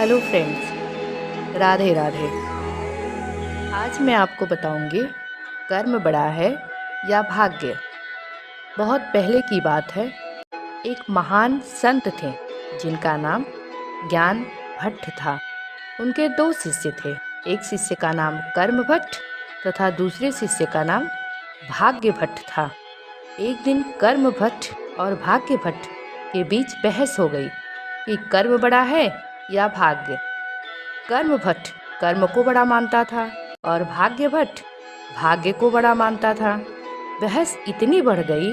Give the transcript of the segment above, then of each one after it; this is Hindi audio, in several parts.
Hello friends, Radhe Radhe. आज मैं आपको बताऊंगी कर्म बड़ा है या भाग्य। बहुत पहले की बात है। एक महान संत थे जिनका नाम ज्ञान भट्ट था। उनके दो शिष्य थे। एक शिष्य का नाम कर्म भट्ट तथा दूसरे शिष्य का नाम भाग्य भट्ट था। एक दिन कर्म भट्ट और भाग्य भट्ट के बीच बहस हो गई कि कर्म बड़ा है या भाग्य। कर्म भट्ट कर्म को बड़ा मानता था और भाग्य भट्ट भाग्य को बड़ा मानता था। बहस इतनी बढ़ गई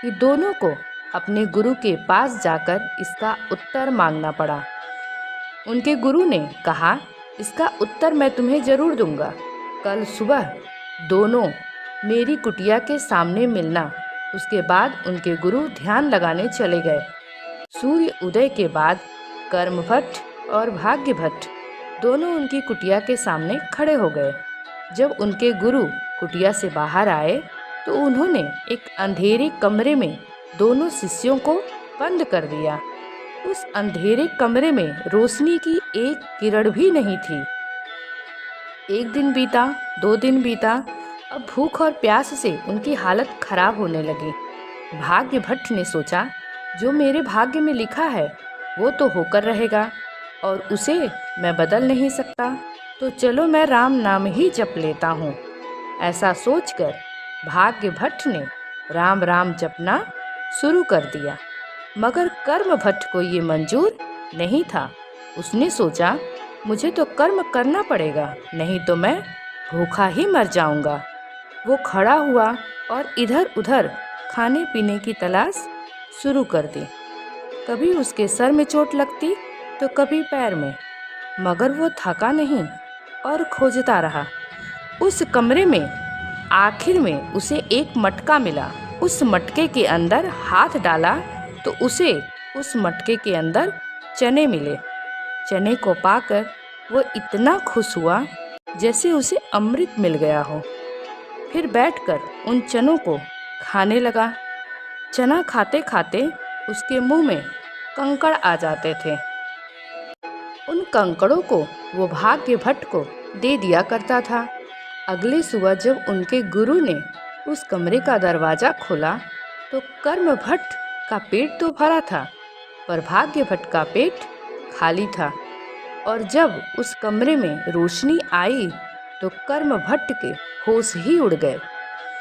कि दोनों को अपने गुरु के पास जाकर इसका उत्तर मांगना पड़ा। उनके गुरु ने कहा, इसका उत्तर मैं तुम्हें जरूर दूंगा। कल सुबह दोनों मेरी कुटिया के सामने मिलना। उसके बाद उनके गुरु ध्यान लगाने चले गए। सूर्य उदय के बाद कर्म भट्ट और भाग्य भट्ट दोनों उनकी कुटिया के सामने खड़े हो गए। जब उनके गुरु कुटिया से बाहर आए तो उन्होंने एक अंधेरे कमरे में दोनों शिष्यों को बंद कर दिया। उस अंधेरे कमरे में रोशनी की एक किरण भी नहीं थी। एक दिन बीता, 2 दिन बीता। अब भूख और प्यास से उनकी हालत खराब होने लगी। भाग्य भट्ट ने सोचा, जो मेरे भाग्य में लिखा है वो तो होकर रहेगा और उसे मैं बदल नहीं सकता, तो चलो मैं राम नाम ही जप लेता हूँ। ऐसा सोचकर भाग्य भट्ट ने राम राम जपना शुरू कर दिया। मगर कर्म भट्ट को ये मंजूर नहीं था। उसने सोचा, मुझे तो कर्म करना पड़ेगा, नहीं तो मैं भूखा ही मर जाऊंगा। वो खड़ा हुआ और इधर उधर खाने पीने की तलाश शुरू कर दी। कभी उसके सर में चोट लगती तो कभी पैर में, मगर वो थका नहीं और खोजता रहा। उस कमरे में आखिर में उसे एक मटका मिला। उस मटके के अंदर हाथ डाला तो उसे उस मटके के अंदर चने मिले। चने को पाकर वो इतना खुश हुआ जैसे उसे अमृत मिल गया हो। फिर बैठकर उन चनों को खाने लगा। चना खाते खाते उसके मुंह में कंकड़ आ जाते थे। उन कंकड़ों को वो भाग्य भट्ट को दे दिया करता था। अगली सुबह जब उनके गुरु ने उस कमरे का दरवाजा खोला तो कर्म भट्ट का पेट तो भरा था, पर भाग्य भट्ट का पेट खाली था। और जब उस कमरे में रोशनी आई तो कर्म भट्ट के होश ही उड़ गए।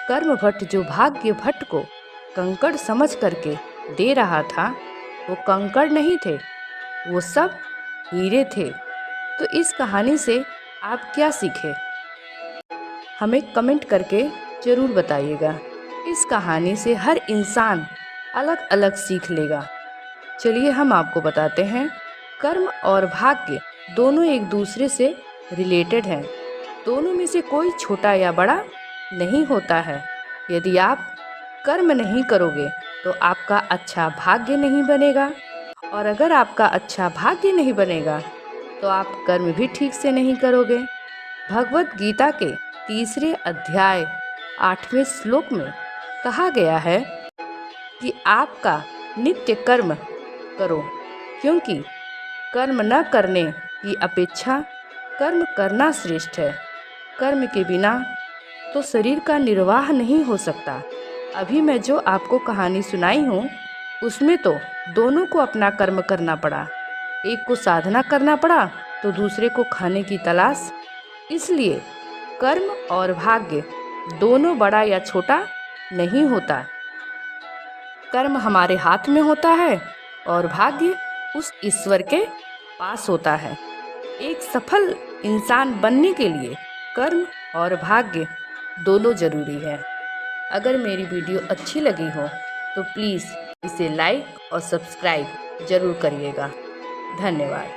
कर्म भट्ट जो भाग्य भट्ट को कंकड़ समझ करके दे रहा था, वो कंकड़ नहीं थे, वो सब हीरे थे। तो इस कहानी से आप क्या सीखे, हमें कमेंट करके ज़रूर बताइएगा। इस कहानी से हर इंसान अलग अलग सीख लेगा। चलिए हम आपको बताते हैं, कर्म और भाग्य दोनों एक दूसरे से रिलेटेड हैं। दोनों में से कोई छोटा या बड़ा नहीं होता है। यदि आप कर्म नहीं करोगे तो आपका अच्छा भाग्य नहीं बनेगा, और अगर आपका अच्छा भाग्य नहीं बनेगा तो आप कर्म भी ठीक से नहीं करोगे। भगवत गीता के 3 अध्याय 8वें श्लोक में कहा गया है कि आपका नित्य कर्म करो, क्योंकि कर्म न करने की अपेक्षा कर्म करना श्रेष्ठ है। कर्म के बिना तो शरीर का निर्वाह नहीं हो सकता। अभी मैं जो आपको कहानी सुनाई हूँ उसमें तो दोनों को अपना कर्म करना पड़ा। एक को साधना करना पड़ा तो दूसरे को खाने की तलाश। इसलिए कर्म और भाग्य दोनों बड़ा या छोटा नहीं होता। कर्म हमारे हाथ में होता है और भाग्य उस ईश्वर के पास होता है। एक सफल इंसान बनने के लिए कर्म और भाग्य दोनों जरूरी है। अगर मेरी वीडियो अच्छी लगी हो तो प्लीज़ इसे लाइक और सब्सक्राइब जरूर करिएगा। धन्यवाद।